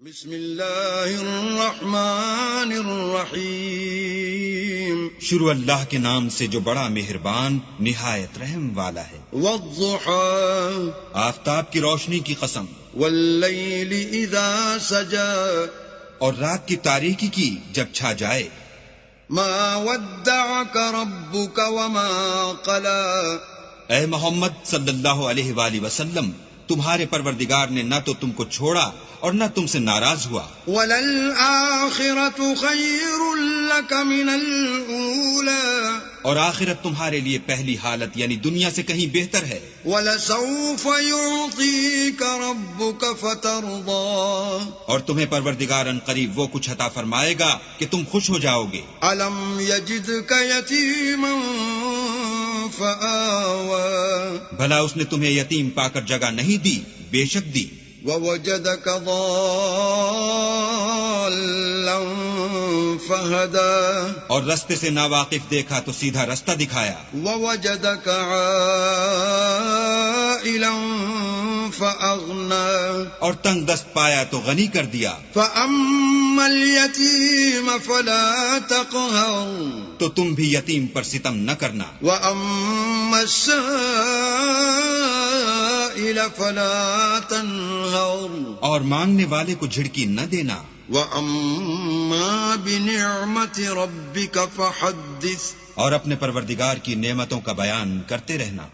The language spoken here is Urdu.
بسم اللہ الرحمن الرحیم، شروع اللہ کے نام سے جو بڑا مہربان نہایت رحم والا ہے۔ والضحى آفتاب کی روشنی کی قسم، واللیل اذا سجا اور رات کی تاریکی کی جب چھا جائے۔ ما ودعك ربك وما قلى، اے محمد صلی اللہ علیہ وآلہ وسلم، تمہارے پروردگار نے نہ تو تم کو چھوڑا اور نہ تم سے ناراض ہوا۔ وللآخرة خیر لك من الأولى، اور آخرت تمہارے لیے پہلی حالت یعنی دنیا سے کہیں بہتر ہے۔ ولسوف يعطيك ربك فترضى، اور تمہیں پروردگار ان قریب وہ کچھ عطا فرمائے گا کہ تم خوش ہو جاؤ گے۔ ألم يجدك يتيما فآوى، بھلا اس نے تمہیں یتیم پا کر جگہ نہیں دی؟ بے شک دی۔ ووجدك ضالا فهدى، اور رستے سے ناواقف دیکھا تو سیدھا رستہ دکھایا۔ ووجدك عائلا فأغنى، اور تنگ دست پایا تو غنی کر دیا۔ فأما اليتيم فلا تقهر، تو تم بھی یتیم پر ستم نہ کرنا۔ وأما السائل فلا تنهر، اور مانگنے والے کو جھڑکی نہ دینا۔ وأما بنعمت ربك فحدث، اور اپنے پروردگار کی نعمتوں کا بیان کرتے رہنا۔